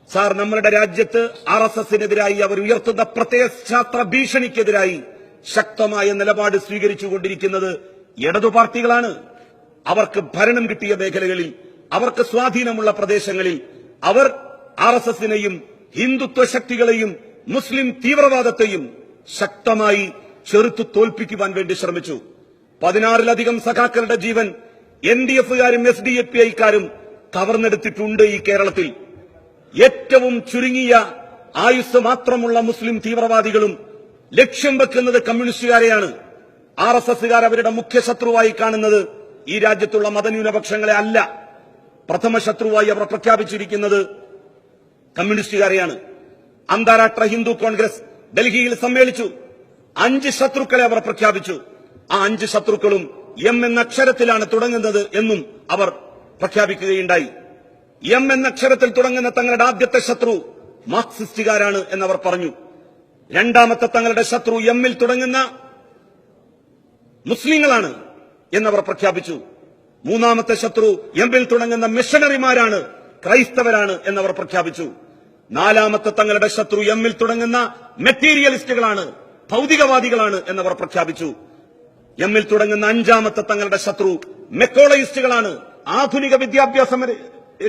Sir, നമ്മളുടെ രാജ്യത്ത് RSSനെതിരായി അവർ ഉയർത്തുന്ന പ്രത്യയശാസ്ത്ര ഭീഷണിക്കെതിരായി ശക്തമായ നിലപാട് സ്വീകരിച്ചുകൊണ്ടിരിക്കുന്നത് ഇടതു പാർട്ടികളാണ്. അവർക്ക് ഭരണം കിട്ടിയ മേഖലകളിൽ, അവർക്ക് സ്വാധീനമുള്ള പ്രദേശങ്ങളിൽ അവർ RSSനെയും ഹിന്ദുത്വ ശക്തികളെയും മുസ്ലിം തീവ്രവാദത്തെയും ശക്തമായി ചെറുത്തു തോൽപ്പിക്കുവാൻ വേണ്ടി ശ്രമിച്ചു. 16-ലധികം സഖാക്കളുടെ ജീവൻ NDFകാരും SDPIക്കാരും കവർന്നെടുത്തിട്ടുണ്ട് ഈ കേരളത്തിൽ. ഏറ്റവും ചുരുങ്ങിയ ആയുസ് മാത്രമുള്ള മുസ്ലിം തീവ്രവാദികളും ലക്ഷ്യം വെക്കുന്നത് കമ്മ്യൂണിസ്റ്റുകാരെയാണ്. RSSകാർ അവരുടെ മുഖ്യ ശത്രുവായി കാണുന്നത് ഈ രാജ്യത്തുള്ള മതന്യൂനപക്ഷങ്ങളെ അല്ല. പ്രഥമ ശത്രുവായി അവർ പ്രഖ്യാപിച്ചിരിക്കുന്നത് കമ്മ്യൂണിസ്റ്റുകാരെയാണ്. അന്താരാഷ്ട്ര ഹിന്ദു കോൺഗ്രസ് ഡൽഹിയിൽ സമ്മേളിച്ചു. 5 ശത്രുക്കളെ അവർ പ്രഖ്യാപിച്ചു. ആ 5 ശത്രുക്കളും M എന്ന അക്ഷരത്തിലാണ് തുടങ്ങുന്നത് എന്നും അവർ പ്രഖ്യാപിക്കുകയുണ്ടായി. M എന്ന അക്ഷരത്തിൽ തുടങ്ങുന്ന തങ്ങളുടെ ആദ്യത്തെ ശത്രു മാർക്സിസ്റ്റുകാരാണ് എന്നവർ പറഞ്ഞു. രണ്ടാമത്തെ തങ്ങളുടെ ശത്രു M-ൽ തുടങ്ങുന്ന മുസ്ലിങ്ങളാണ് എന്നവർ പ്രഖ്യാപിച്ചു. മൂന്നാമത്തെ ശത്രു M-ൽ തുടങ്ങുന്ന മിഷണറിമാരാണ്, ക്രൈസ്തവരാണ് എന്നവർ പ്രഖ്യാപിച്ചു. നാലാമത്തെ തങ്ങളുടെ ശത്രു M-ൽ തുടങ്ങുന്ന മെറ്റീരിയലിസ്റ്റുകളാണ്, ഭൗതികവാദികളാണ് എന്നവർ പ്രഖ്യാപിച്ചു. M-ൽ തുടങ്ങുന്ന 5-ാമത്തെ തങ്ങളുടെ ശത്രു മെക്കോളയിസ്റ്റുകളാണ്, ആധുനിക വിദ്യാഭ്യാസം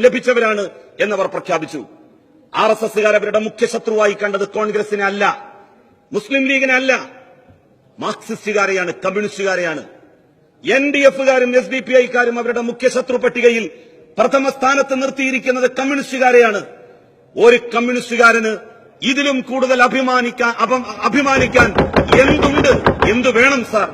ലഭിച്ചവരാണ് എന്നവർ പ്രഖ്യാപിച്ചു. RSSകാർ അവരുടെ മുഖ്യ ശത്രുവായി കണ്ടത് കോൺഗ്രസിനെ അല്ല, മുസ്ലിം ലീഗിനെ അല്ല, മാർക്സിസ്റ്റുകാരെയാണ്, കമ്മ്യൂണിസ്റ്റുകാരെയാണ്. NDFകാരും SDPIക്കാരും അവരുടെ മുഖ്യ ശത്രു പട്ടികയിൽ പ്രഥമ സ്ഥാനത്ത് നിർത്തിയിരിക്കുന്നത് കമ്മ്യൂണിസ്റ്റുകാരെയാണ്. ഒരു കമ്മ്യൂണിസ്റ്റുകാരന് ഇതിലും കൂടുതൽ അഭിമാനിക്കാൻ എന്തുണ്ട്, എന്തു വേണം സാർ?